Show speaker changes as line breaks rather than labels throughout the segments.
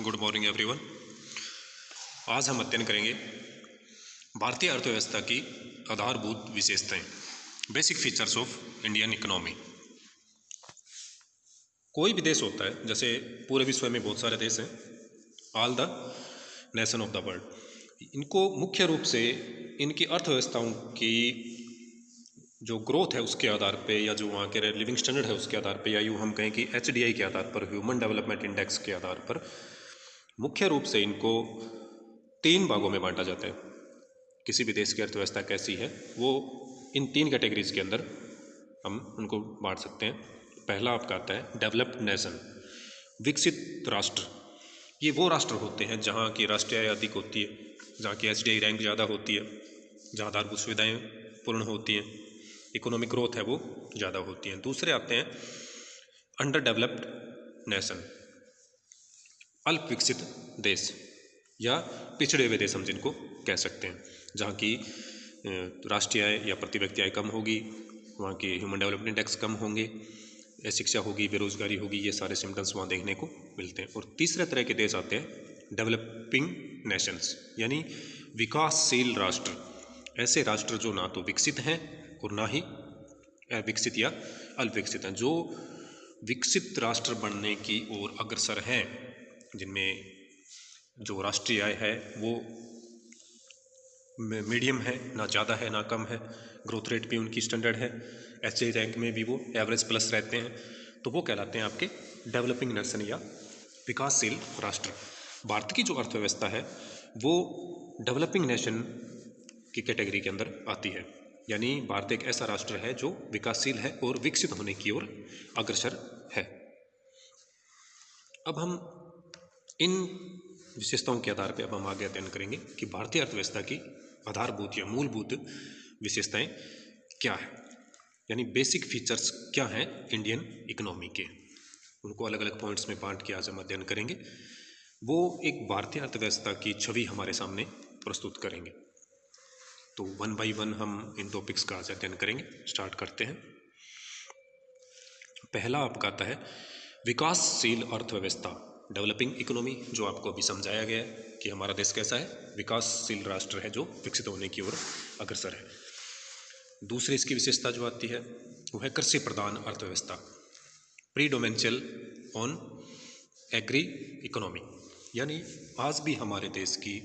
Good morning everyone. आज हम अध्ययन करेंगे भारतीय अर्थव्यवस्था की आधारभूत विशेषताएं, basic features of Indian economy. कोई भी देश होता है, जैसे पूरे विश्व में बहुत सारे देश हैं, all the nation of the world, इनको मुख्य रूप से इनकी अर्थव्यवस्थाओं की जो ग्रोथ है उसके आधार पे, या जो वहाँ के लिविंग स्टैंडर्ड है उसके आधार पे, या यूँ हम कहें कि HDI के आधार पर, ह्यूमन डेवलपमेंट इंडेक्स के आधार पर मुख्य रूप से इनको 3 भागों में बांटा जाता है। किसी भी देश की अर्थव्यवस्था कैसी है वो इन 3 कैटेगरीज के अंदर हम उनको बांट सकते हैं। पहला आपका आता है डेवलप्ड नेशन, विकसित राष्ट्र। ये वो राष्ट्र होते हैं जहाँ की राष्ट्रीय आय अधिक होती है, जहाँ की HDI रैंक ज़्यादा होती है, जहाँ आधारभूत सुविधाएँ पूर्ण होती हैं, इकोनॉमिक ग्रोथ है वो ज़्यादा होती हैं। दूसरे आते हैं अंडर डेवलप्ड नेशन, अल्प विकसित देश या पिछड़े हुए देश हम जिनको कह सकते हैं, जहाँ की राष्ट्रीय आय या प्रति व्यक्ति आय कम होगी, वहाँ के ह्यूमन डेवलपमेंट इंडेक्स कम होंगे, अशिक्षा होगी, बेरोजगारी होगी, ये सारे सिम्टम्स वहाँ देखने को मिलते हैं। और तीसरे तरह के देश आते हैं डेवलपिंग नेशंस, यानी विकासशील राष्ट्र। ऐसे राष्ट्र जो ना तो विकसित हैं और ना ही विकसित या अल्प विकसित हैं, जो विकसित राष्ट्र बनने की ओर अग्रसर हैं, जिनमें जो राष्ट्रीय आय है वो मीडियम है, ना ज़्यादा है ना कम है, ग्रोथ रेट भी उनकी स्टैंडर्ड है, HDI रैंक में भी वो एवरेज प्लस रहते हैं, तो वो कहलाते हैं आपके डेवलपिंग नेशन या विकासशील राष्ट्र। भारत की जो अर्थव्यवस्था है वो डेवलपिंग नेशन की कैटेगरी के अंदर आती है, यानी भारत एक ऐसा राष्ट्र है जो विकासशील है और विकसित होने की ओर अग्रसर है। अब हम इन विशेषताओं के आधार पर अब हम आगे अध्ययन करेंगे कि भारतीय अर्थव्यवस्था की आधारभूत या मूलभूत विशेषताएं क्या है, यानी बेसिक फीचर्स क्या हैं इंडियन इकोनॉमी के। उनको अलग अलग पॉइंट्स में बांट के आज हम अध्ययन करेंगे। वो एक भारतीय अर्थव्यवस्था की छवि हमारे सामने प्रस्तुत करेंगे। तो 1 बाय 1 हम इन टॉपिक्स का आज अध्ययन करेंगे। स्टार्ट करते हैं। पहला आपका आता है विकासशील अर्थव्यवस्था, डेवलपिंग इकोनॉमी, जो आपको अभी समझाया गया है कि हमारा देश कैसा है, विकासशील राष्ट्र है जो विकसित होने की ओर अग्रसर है। दूसरी इसकी विशेषता जो आती है वो है कृषि प्रधान अर्थव्यवस्था, प्रीडोमेंशियल ऑन एग्री इकोनॉमी, यानी आज भी हमारे देश की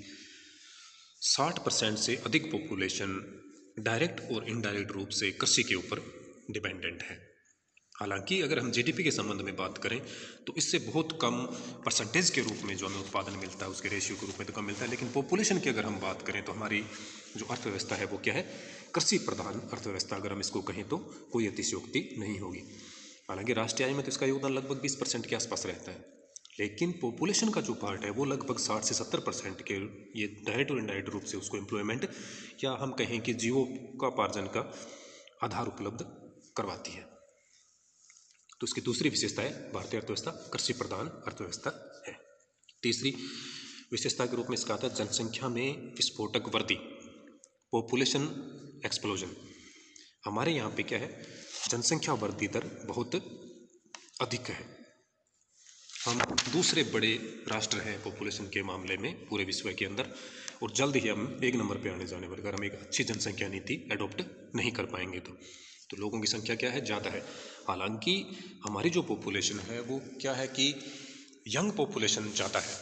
60% से अधिक पॉपुलेशन डायरेक्ट और इनडायरेक्ट रूप से कृषि के ऊपर डिपेंडेंट है। हालांकि अगर हम GDP के संबंध में बात करें तो इससे बहुत कम परसेंटेज के रूप में जो हमें उत्पादन मिलता है उसके रेशियो के रूप में तो कम मिलता है, लेकिन पॉपुलेशन की अगर हम बात करें तो हमारी जो अर्थव्यवस्था है वो क्या है, कृषि प्रधान अर्थव्यवस्था। अगर हम इसको कहें तो कोई अतिशयोक्ति नहीं होगी। हालांकि राष्ट्रीय आय में तो इसका योगदान लगभग 20% के आसपास रहता है, लेकिन पॉपुलेशन का जो पार्ट है वो लगभग 60 से 70% के ये डायरेक्ट और इनडायरेक्ट रूप से उसको एम्प्लॉयमेंट या हम कहें कि जीविकोपार्जन का आधार उपलब्ध करवाती है। तो इसकी दूसरी विशेषता है भारतीय अर्थव्यवस्था कृषि प्रधान अर्थव्यवस्था है। तीसरी विशेषता के रूप में इसका आता है जनसंख्या में विस्फोटक वृद्धि, पॉपुलेशन एक्सप्लोजन। हमारे यहाँ पे क्या है, जनसंख्या वृद्धि दर बहुत अधिक है। हम दूसरे बड़े राष्ट्र हैं पॉपुलेशन के मामले में पूरे विश्व के अंदर, और जल्द ही हम 1 नंबर पे आने जाने पर अगर हम एक अच्छी जनसंख्या नीति एडॉप्ट नहीं कर पाएंगे तो लोगों की संख्या क्या है, ज़्यादा है। हालांकि हमारी जो पॉपुलेशन है वो क्या है कि यंग पॉपुलेशन ज़्यादा है,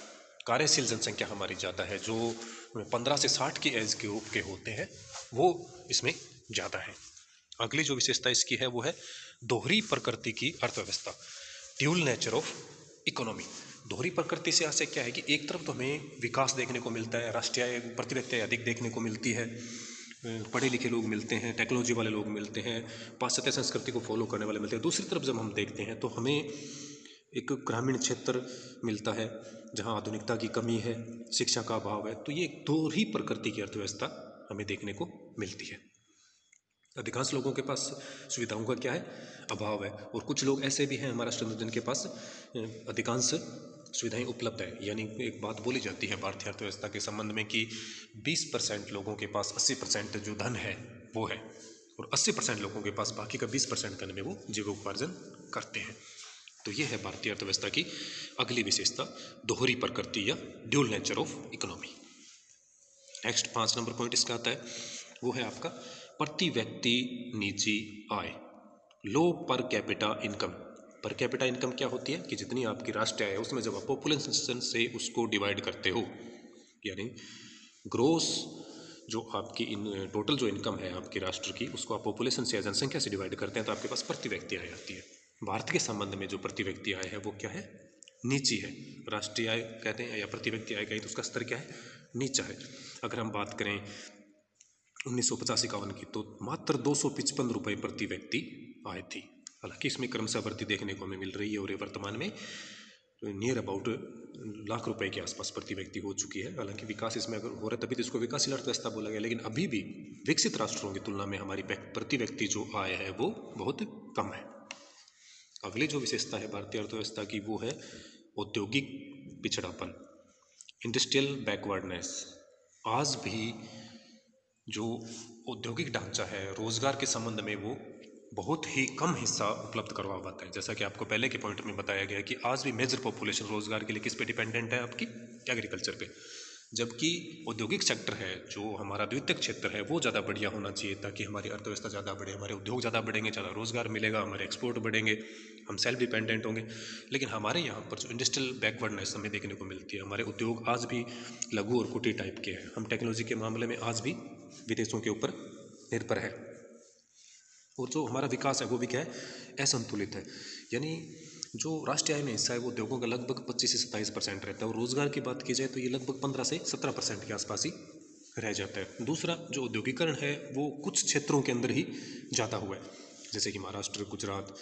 कार्यशील जनसंख्या हमारी ज़्यादा है, जो 15 से 60 की एज के ग्रुप के होते हैं वो इसमें ज़्यादा है। अगली जो विशेषता इसकी है वो है दोहरी प्रकृति की अर्थव्यवस्था, ड्यूल नेचर ऑफ इकोनॉमी। दोहरी प्रकृति से यहाँ से क्या है कि एक तरफ तो हमें विकास देखने को मिलता है, राष्ट्रीय आय प्रति व्यक्ति अधिक देखने को मिलती है, पढ़े लिखे लोग मिलते हैं, टेक्नोलॉजी वाले लोग मिलते हैं, पाश्चात्य संस्कृति को फॉलो करने वाले मिलते हैं। दूसरी तरफ जब हम देखते हैं तो हमें एक ग्रामीण क्षेत्र मिलता है जहाँ आधुनिकता की कमी है, शिक्षा का अभाव है। तो ये एक दोहरी प्रकृति की अर्थव्यवस्था हमें देखने को मिलती है। अधिकांश लोगों के पास सुविधाओं का क्या है, अभाव है, और कुछ लोग ऐसे भी हैं हमारा राष्ट्र जिनके पास अधिकांश सुविधाएं उपलब्ध है। यानी एक बात बोली जाती है भारतीय अर्थव्यवस्था के संबंध में कि 20% लोगों के पास 80% जो धन है वो है, और 80% लोगों के पास बाकी का 20% धन में वो जीविकोपार्जन करते हैं। तो ये है भारतीय अर्थव्यवस्था की अगली विशेषता, दोहरी प्रकृति या dual nature of economy. Next 5 number point इसका आता है, वो है आपका प्रति व्यक्ति निजी आय, low per capita income. Per capita income क्या होती है कि जितनी आपकी राष्ट्रीय आय है उसमें जब आप पॉपुलेशन से उसको डिवाइड करते हो, यानी ग्रोस जो आपकी टोटल जो इनकम है आपके राष्ट्र की, उसको आप पॉपुलेशन से या जनसंख्या से डिवाइड करते हैं तो आपके पास प्रति व्यक्ति आय आती है। भारत के संबंध में जो प्रति व्यक्ति आय है वो क्या है, नीची है। राष्ट्रीय आय कहते हैं या प्रति व्यक्ति आय कहें तो उसका स्तर क्या है, नीचा है। अगर हम बात करें 1950-51 की तो मात्र 255 रुपये प्रति व्यक्ति आय थी। हालांकि इसमें क्रमशः वृद्धि देखने को हमें मिल रही है और ये वर्तमान में नियर अबाउट लाख रुपए के आसपास प्रति व्यक्ति हो चुकी है। हालांकि विकास इसमें अगर हो रहा है तभी तो इसको विकासशील अर्थव्यवस्था बोला गया, लेकिन अभी भी विकसित राष्ट्रों की तुलना में हमारी प्रति व्यक्ति जो आय है वो बहुत कम है। अगली जो विशेषता है भारतीय अर्थव्यवस्था की वो है औद्योगिक पिछड़ापन, इंडस्ट्रियल बैकवर्डनेस। आज भी जो औद्योगिक ढांचा है रोजगार के संबंध में वो बहुत ही कम हिस्सा उपलब्ध करवा पाता है। जैसा कि आपको पहले के पॉइंट में बताया गया कि आज भी मेजर पॉपुलेशन रोजगार के लिए किस पे डिपेंडेंट है, आपकी एग्रीकल्चर पे, जबकि औद्योगिक सेक्टर है जो हमारा द्वितीयक क्षेत्र है वो ज़्यादा बढ़िया होना चाहिए ताकि हमारी अर्थव्यवस्था ज़्यादा बढ़े, हमारे उद्योग ज़्यादा बढ़ेंगे, ज़्यादा रोजगार मिलेगा, हमारे एक्सपोर्ट बढ़ेंगे, हम सेल्फ डिपेंडेंट होंगे। लेकिन हमारे यहाँ पर जो इंडस्ट्रियल बैकवर्डनेस हमें देखने को मिलती है, हमारे उद्योग आज भी लघु और कुटीर टाइप के हैं। हम टेक्नोलॉजी के मामले में आज भी विदेशों के ऊपर निर्भर है और जो हमारा विकास है वो भी क्या है, असंतुलित है। यानी जो राष्ट्रीय आय में हिस्सा है वो उद्योगों का लगभग 25 से 27% रहता है और रोजगार की बात की जाए तो ये लगभग 15 से 17% के आसपास ही रह जाता है। दूसरा जो औद्योगिकरण है वो कुछ क्षेत्रों के अंदर ही ज़्यादा हुआ है, जैसे कि महाराष्ट्र, गुजरात,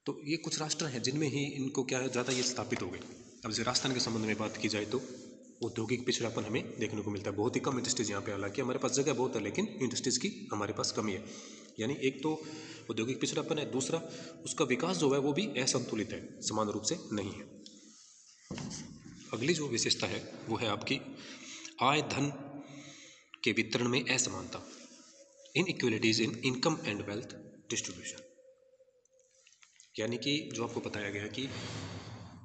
तो ये कुछ राष्ट्र हैं जिनमें ही इनको क्या है ज़्यादा ये स्थापित हो गए। अब जैसे राजस्थान के संबंध में बात की जाए तो औद्योगिक पिछड़ापन हमें देखने को मिलता है, बहुत ही कम इंडस्ट्रीज यहाँ पे, हालांकि हमारे पास जगह बहुत है लेकिन इंडस्ट्रीज की हमारे पास कमी है। यानी एक तो औद्योगिक पिछड़ापन है, दूसरा उसका विकास जो है वो भी असंतुलित है, समान रूप से नहीं है। अगली जो विशेषता है वो है आपकी आय धन के वितरण में असमानता, inequalities in income and wealth distribution. यानी कि जो आपको बताया गया कि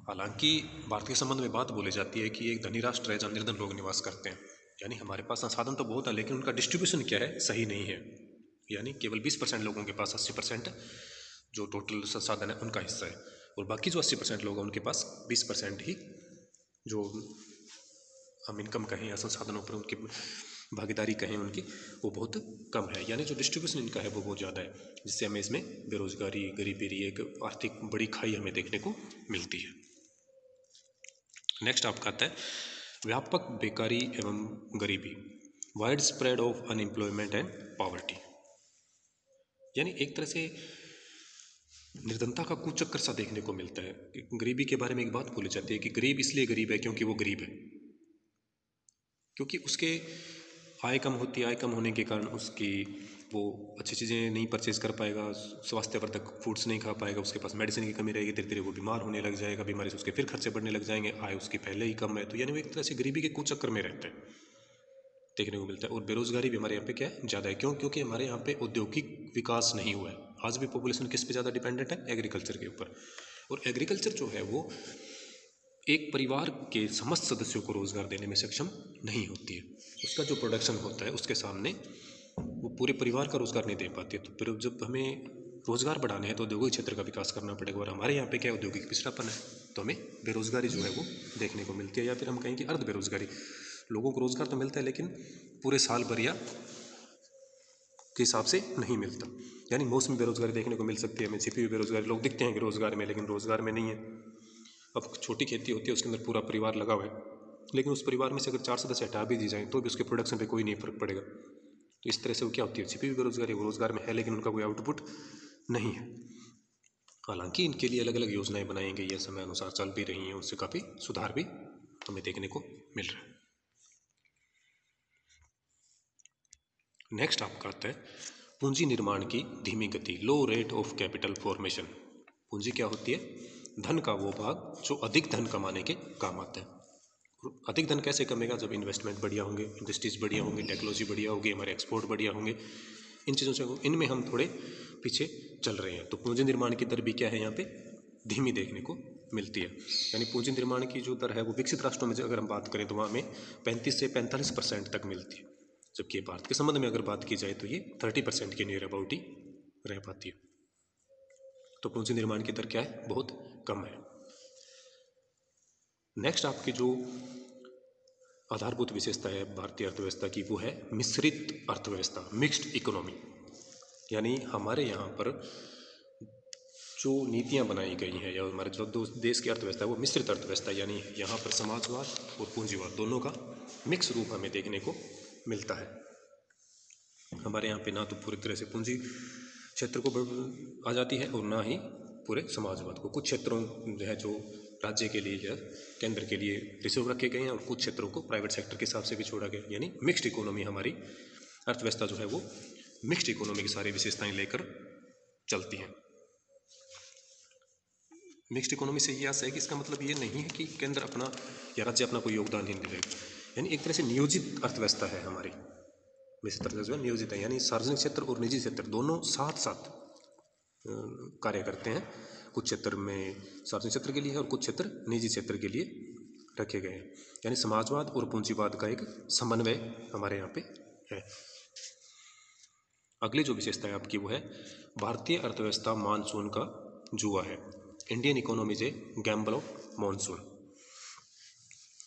हालांकि भारत के संबंध में बात बोली जाती है कि एक धनी राष्ट्र है जहाँ निर्धन लोग निवास करते हैं, यानी हमारे पास संसाधन तो बहुत है लेकिन उनका डिस्ट्रीब्यूशन क्या है, सही नहीं है। यानी केवल 20% लोगों के पास 80% जो टोटल संसाधन है उनका हिस्सा है और बाकी जो 80% लोग हैं उनके पास 20% ही जो हम इनकम कहें या संसाधनों पर उनकी भागीदारी कहें उनकी, वो बहुत कम है। यानी जो डिस्ट्रीब्यूशन इनका है वो बहुत ज़्यादा है, जिससे हमें इसमें बेरोजगारी, गरीबी, एक आर्थिक बड़ी खाई हमें देखने को मिलती है। नेक्स्ट आपका आता है व्यापक बेकारी एवं गरीबी, wide spread of unemployment and poverty. यानी एक तरह से निर्धनता का कुचक्कर सा देखने को मिलता है। गरीबी के बारे में एक बात बोली जाती है कि गरीब इसलिए गरीब है क्योंकि वो गरीब है, क्योंकि उसके आय कम होती है, आय कम होने के कारण उसकी वो अच्छी चीज़ें नहीं परचेज कर पाएगा, स्वास्थ्यवर्धक फूड्स नहीं खा पाएगा, उसके पास मेडिसिन की कमी रहेगी, धीरे धीरे वो बीमार होने लग जाएगा, बीमारी से उसके फिर खर्चे बढ़ने लग जाएंगे, आय उसकी पहले ही कम है, तो यानी वो एक तरह से गरीबी के कुचक्कर में रहता है, देखने को मिलता है। और बेरोजगारी भी हमारे यहाँ पे क्या है, ज़्यादा है। क्यों? क्योंकि हमारे यहाँ पे औद्योगिक विकास नहीं हुआ है। आज भी पॉपुलेशन किस पे ज़्यादा डिपेंडेंट है, एग्रीकल्चर के ऊपर। और एग्रीकल्चर जो है वो एक परिवार के समस्त सदस्यों को रोजगार देने में सक्षम नहीं होती है। उसका जो प्रोडक्शन होता है उसके सामने वो पूरे परिवार का रोजगार नहीं दे पाती है। तो फिर जब हमें रोजगार बढ़ाने हैं तो औद्योगिक क्षेत्र का विकास करना पड़ेगा, और हमारे यहाँ पे क्या औद्योगिक पिछड़ापन है, तो हमें बेरोजगारी जो है वो देखने को मिलती है, या फिर हम कहें कि अर्ध बेरोजगारी। लोगों को रोजगार तो मिलता है लेकिन पूरे साल भर या के हिसाब से नहीं मिलता। यानी मौसमी बेरोजगारी देखने को मिल सकती है हमें, छिपी हुई बेरोजगारी, लोग दिखते हैं कि रोजगार में लेकिन रोजगार में नहीं है। अब छोटी खेती होती है उसके अंदर पूरा परिवार लगा हुआ है, लेकिन उस परिवार में से अगर 4 सदस्य हटा भी दी जाए तो भी उसके प्रोडक्शन पे कोई नहीं फर्क पड़ेगा। तो इस तरह से वो क्या होती है, छिपी हुई बेरोजगारी, वो रोजगार में है लेकिन उनका कोई आउटपुट नहीं है। हालांकि इनके लिए अलग अलग योजनाएं बनाई गई है, समय अनुसार चल भी रही हैं, उससे काफ़ी सुधार भी हमें देखने को मिल रहा है। नेक्स्ट आपका आता है पूंजी निर्माण की धीमी गति, लो रेट ऑफ कैपिटल फॉर्मेशन। पूंजी क्या होती है, धन का वो भाग जो अधिक धन कमाने के काम आता है। अधिक धन कैसे कमेगा, जब इन्वेस्टमेंट बढ़िया होंगे, इंडस्ट्रीज बढ़िया होंगी, टेक्नोलॉजी बढ़िया होगी, हमारे एक्सपोर्ट बढ़िया होंगे, इन चीज़ों से इनमें हम थोड़े पीछे चल रहे हैं। तो पूंजी निर्माण की दर भी क्या है यहाँ पे, धीमी देखने को मिलती है। यानी पूंजी निर्माण की जो दर है वो विकसित राष्ट्रों में अगर हम बात करें तो वहाँ हमें 35 से 45% तक मिलती है, जबकि भारत के संबंध में अगर बात की जाए तो ये 30% के नियर अबाउट ही रह पाती है। तो पूंजी निर्माण की दर क्या है, बहुत कम है। नेक्स्ट आपकी जो आधारभूत विशेषता है भारतीय अर्थव्यवस्था की वो है मिश्रित अर्थव्यवस्था, मिक्स्ड इकोनॉमी। यानी हमारे यहाँ पर जो नीतियाँ बनाई गई हैं या हमारे जो देश की अर्थव्यवस्था है वो मिश्रित अर्थव्यवस्था, यानी यहाँ पर समाजवाद और पूंजीवाद दोनों का मिक्स रूप हमें देखने को मिलता है। हमारे यहाँ पे ना तो पूरी तरह से पूंजी क्षेत्र को आ जाती है और ना ही पूरे समाजवाद को। कुछ क्षेत्रों जो है जो राज्य के लिए या केंद्र के लिए रिजर्व रखे गए हैं और कुछ क्षेत्रों को प्राइवेट सेक्टर के हिसाब से भी छोड़ा गया, यानी मिक्स्ड इकोनॉमी। हमारी अर्थव्यवस्था जो है वो मिक्स्ड इकोनॉमी की सारी विशेषताएं लेकर चलती हैं। मिक्स्ड इकोनॉमी से ये आशा है कि इसका मतलब ये नहीं है कि केंद्र अपना या राज्य अपना कोई योगदान ही नहीं देगा, यानी एक तरह से नियोजित अर्थव्यवस्था है हमारी। मिश्रित अर्थव्यवस्था नियोजित है, यानी सार्वजनिक क्षेत्र और निजी क्षेत्र दोनों साथ साथ कार्य करते हैं। कुछ क्षेत्र में सार्वजनिक क्षेत्र के लिए है और कुछ क्षेत्र निजी क्षेत्र के लिए रखे गए हैं, यानी समाजवाद और पूंजीवाद का एक समन्वय हमारे यहाँ पे है। अगली जो विशेषता है आपकी वो है भारतीय अर्थव्यवस्था मानसून का जुआ है। Indian economy is a Gamble of monsoon.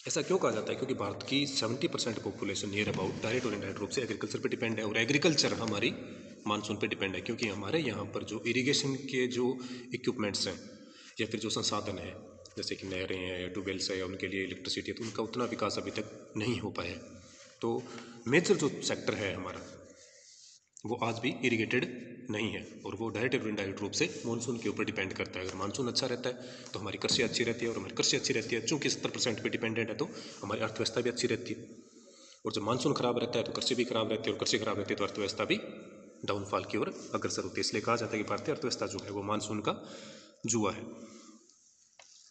ऐसा क्यों कहा जाता है? क्योंकि भारत की 70% पॉपुलेशन नियर अबाउट डायरेक्ट और इनडायरेक्ट रूप से एग्रीकल्चर पे डिपेंड है और एग्रीकल्चर हमारी मानसून पे डिपेंड है। क्योंकि हमारे यहाँ पर जो इरिगेशन के जो इक्विपमेंट्स हैं या फिर जो संसाधन है जैसे कि नहरें हैं या ट्यूबवेल्स है या उनके लिए इलेक्ट्रिसिटी है, तो उनका उतना विकास अभी तक नहीं हो पाया है। तो मेजर जो सेक्टर है हमारा वो आज भी इरिगेटेड नहीं है और वो डायरेक्ट और इनडायरेक्ट रूप से मानसून के ऊपर डिपेंड करता है। अगर मानसून अच्छा रहता है तो हमारी कृषि अच्छी रहती है और हमारी कृषि अच्छी रहती है चूँकि 70% पे डिपेंडेंट है तो हमारी अर्थव्यवस्था भी अच्छी रहती है। और जब मानसून खराब रहता है तो कृषि भी खराब रहती है और कृषि खराब रहती है तो अर्थव्यवस्था भी डाउनफॉल की ओर अग्रसर होती है। इसलिए कहा जाता है कि भारतीय अर्थव्यवस्था जो है वो मानसून का जुआ है।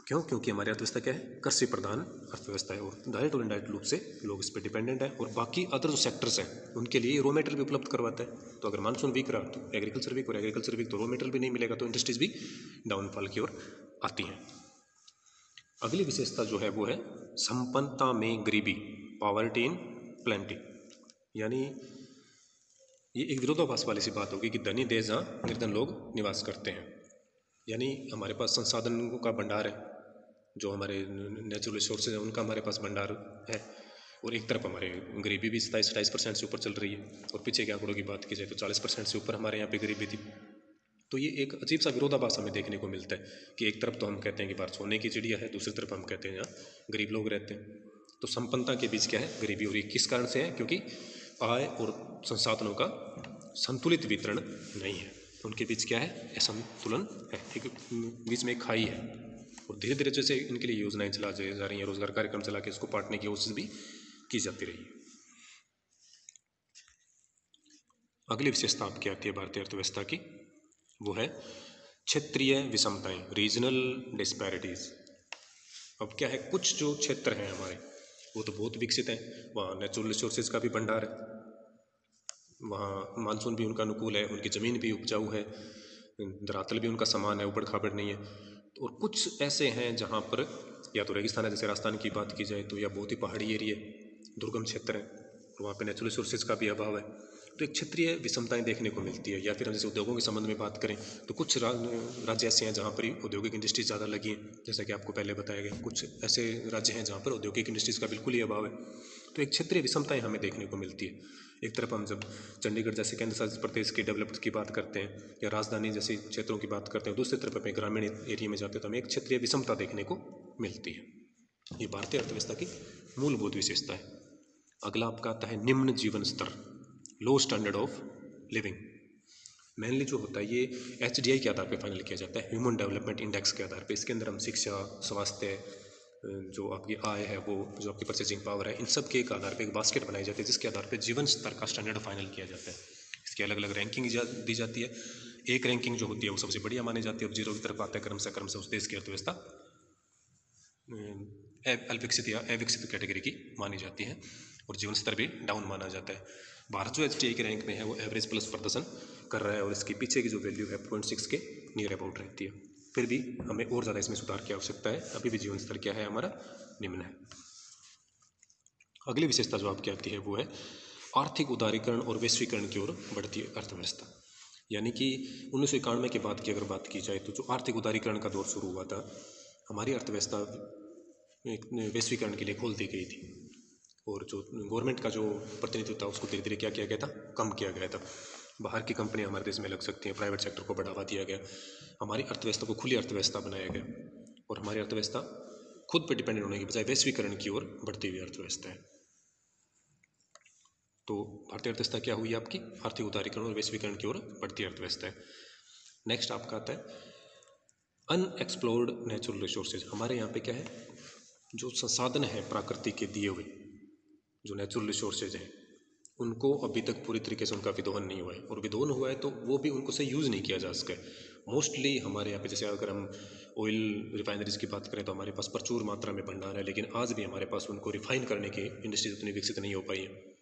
क्यों? क्योंकि हमारी अर्थव्यवस्था क्या है? कृषि प्रधान अर्थव्यवस्था है और डायरेक्ट और इनडायरेक्ट रूप से लोग इस पर डिपेंडेंट हैं और बाकी अदर जो सेक्टर्स हैं उनके लिए रॉ मटेरियल भी उपलब्ध करवाता है। तो अगर मानसून वीक रहा तो एग्रीकल्चर वीक और एग्रीकल्चर वीक तो रॉ मटेरियल भी नहीं मिलेगा, तो इंडस्ट्रीज भी डाउनफॉल की ओर आती हैं। अगली विशेषता जो है वो है संपन्नता में गरीबी, पॉवर्टी इन प्लेंटी। यानी ये एक विरोधाभास वाली सी बात होगी कि धनी देश जहाँ निर्धन लोग निवास करते हैं। यानी हमारे पास संसाधनों का भंडार है, जो हमारे नेचुरल रिसोर्सेज हैं उनका हमारे पास भंडार है और एक तरफ हमारे गरीबी भी 27% से ऊपर चल रही है और पीछे के आंकड़ों की बात की जाए तो 40% से ऊपर हमारे यहाँ पे गरीबी थी। तो ये एक अजीब सा विरोधाभास हमें देखने को मिलता है कि एक तरफ तो हम कहते हैं कि भारत सोने की चिड़िया है, दूसरी तरफ हम कहते हैं यहाँ गरीब लोग रहते हैं। तो संपन्नता के बीच क्या है? गरीबी। और ये किस कारण से है? क्योंकि आय और संसाधनों का संतुलित वितरण नहीं है, उनके बीच क्या है? असंतुलन है, एक बीच में एक खाई है। और धीरे धीरे जैसे इनके लिए योजनाएं चला जा रही हैं, रोजगार कार्यक्रम चला के इसको पाटने की कोशिश भी की जाती रही है। अगली विशेषता आपकी आती है भारतीय अर्थव्यवस्था की, वो है क्षेत्रीय विषमताएं, रीजनल डिस्पैरिटीज। अब क्या है, कुछ जो क्षेत्र हैं हमारे वो तो बहुत विकसित हैं, वहाँ नेचुरल रिसोर्सेज का भी भंडार है, वहाँ मानसून भी उनका अनुकूल है, उनकी ज़मीन भी उपजाऊ है, धरातल भी उनका समान है, ऊबड़ खाबड़ नहीं है। और कुछ ऐसे हैं जहाँ पर या तो रेगिस्तान है, जैसे राजस्थान की बात की जाए तो, या बहुत ही पहाड़ी एरिया, दुर्गम क्षेत्र है और वहाँ पे नेचुरल रिसोर्सेज का भी अभाव है। तो एक क्षेत्रीय विषमताएं देखने को मिलती है। या फिर हम जैसे उद्योगों के संबंध में बात करें तो कुछ राज्य ऐसे हैं जहाँ पर औद्योगिक इंडस्ट्रीज ज़्यादा लगी हैं, जैसा कि आपको पहले बताया गया। कुछ ऐसे राज्य हैं जहाँ पर औद्योगिक इंडस्ट्रीज़ का बिल्कुल ही अभाव है। तो एक क्षेत्रीय विषमताएं हमें देखने को मिलती है। एक तरफ हम जब चंडीगढ़ जैसे केंद्र शासित प्रदेश के डेवलप्ड की बात करते हैं या राजधानी जैसे क्षेत्रों की बात करते हैं, दूसरी तरफ अपने ग्रामीण एरिया में जाते हैं तो हमें एक क्षेत्रीय विषमता देखने को मिलती है। ये भारतीय अर्थव्यवस्था की मूलभूत विशेषता है। अगला आपका आता है निम्न जीवन स्तर, लो स्टैंडर्ड ऑफ लिविंग। मेनली जो होता है ये HDI के आधार पर फाइनल किया जाता है, ह्यूमन डेवलपमेंट इंडेक्स के आधार पर। इसके अंदर हम शिक्षा, स्वास्थ्य, जो आपकी आय है वो, जो आपकी परचेजिंग पावर है, इन सब के एक आधार पे एक बास्केट बनाई जाती है जिसके आधार पे जीवन स्तर का स्टैंडर्ड फाइनल किया जाता है। इसकी अलग अलग रैंकिंग दी जाती है। एक रैंकिंग जो होती है वो सबसे बढ़िया मानी जाती है और 0 की तरफ आता है क्रम से उस देश की अर्थव्यवस्था अविकसित या अविकसित कैटेगरी की मानी जाती है और जीवन स्तर भी डाउन माना जाता है। भारत जो HDI के रैंक में है वो एवरेज प्लस प्रदर्शन कर रहा है और इसके पीछे की जो वैल्यू है 0.6 के नियर अबाउट रहती है। फिर भी हमें और ज़्यादा इसमें सुधार की आवश्यकता है। अभी भी जीवन स्तर क्या है हमारा, निम्न है। अगली विशेषता जो आपकी आती है वो है आर्थिक उदारीकरण और वैश्वीकरण की ओर बढ़ती अर्थव्यवस्था। यानी कि 1991 के बाद की अगर बात की जाए तो जो आर्थिक उदारीकरण का दौर शुरू हुआ था, हमारी अर्थव्यवस्था एक वैश्वीकरण के लिए खोल दी गई थी और जो गवर्नमेंट का जो प्रतिनिधित्व था उसको धीरे धीरे क्या किया गया था, कम किया गया था। बाहर की कंपनियां हमारे देश में लग सकती हैं, प्राइवेट सेक्टर को बढ़ावा दिया गया, हमारी अर्थव्यवस्था को खुली अर्थव्यवस्था बनाया गया और हमारी अर्थव्यवस्था खुद पर डिपेंडेंट होने की बजाय वैश्वीकरण की ओर बढ़ती हुई अर्थव्यवस्था है। तो भारतीय अर्थव्यवस्था क्या हुई आपकी, आर्थिक उदारीकरण और वैश्वीकरण की ओर बढ़ती अर्थव्यवस्था है। नेक्स्ट आपका आता है अनएक्सप्लोर्ड नेचुरल रिसोर्सेज। हमारे यहाँ पे क्या है, जो संसाधन है प्रकृति के दिए हुए, जो नेचुरल रिसोर्सेज हैं, उनको अभी तक पूरी तरीके से उनका विदोहन नहीं हुआ है, और विदोहन हुआ है तो वो भी उनको से यूज़ नहीं किया जा सका है। मोस्टली हमारे यहाँ पे जैसे अगर हम ऑयल रिफाइनरीज की बात करें तो हमारे पास प्रचुर मात्रा में भंडार है, लेकिन आज भी हमारे पास उनको रिफाइन करने की इंडस्ट्रीज उतनी विकसित नहीं हो पाई है।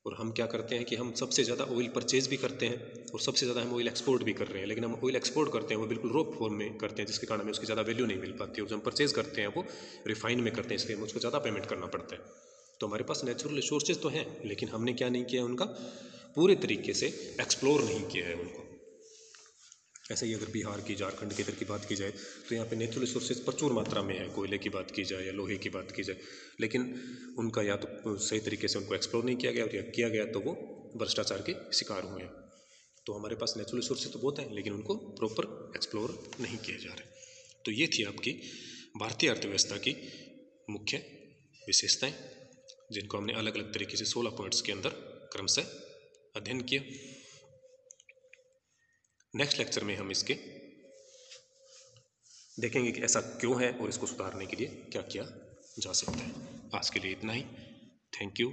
और हम क्या करते हैं कि हम सबसे ज़्यादा ऑयल परचेज भी करते हैं और सबसे ज़्यादा हम ऑयल एक्सपोर्ट भी कर रहे हैं, लेकिन हम ऑयल एक्सपोर्ट करते हैं वो बिल्कुल रॉ फॉर्म में करते हैं, जिसके कारण हमें उसकी ज़्यादा वैल्यू नहीं मिल पाती है। और जो हम परचेज करते हैं वो रिफाइन में करते हैं, इसलिए हमें उसको ज़्यादा पेमेंट करना पड़ता है। तो हमारे पास नेचुरल रिसोर्सेज तो हैं, लेकिन हमने क्या नहीं किया, उनका पूरे तरीके से एक्सप्लोर नहीं किया है उनको। ऐसे ही अगर बिहार की, झारखंड के इधर की बात की जाए तो यहाँ पे नेचुरल रिसोर्सेज प्रचुर मात्रा में है, कोयले की बात की जाए या लोहे की बात की जाए, लेकिन उनका या तो सही तरीके से उनको एक्सप्लोर नहीं किया गया, या किया गया तो वो भ्रष्टाचार के शिकार हुए हैं। तो हमारे पास नेचुरल रिसोर्सेज तो बहुत हैं, लेकिन उनको प्रॉपर एक्सप्लोर नहीं किए जा रहे। तो ये थी आपकी भारतीय अर्थव्यवस्था की मुख्य विशेषताएं, जिनको हमने अलग अलग तरीके से 16 पॉइंट्स के अंदर क्रमशः अध्ययन किया। नेक्स्ट लेक्चर में हम इसके देखेंगे कि ऐसा क्यों है और इसको सुधारने के लिए क्या किया जा सकता है। आज के लिए इतना ही। Thank you.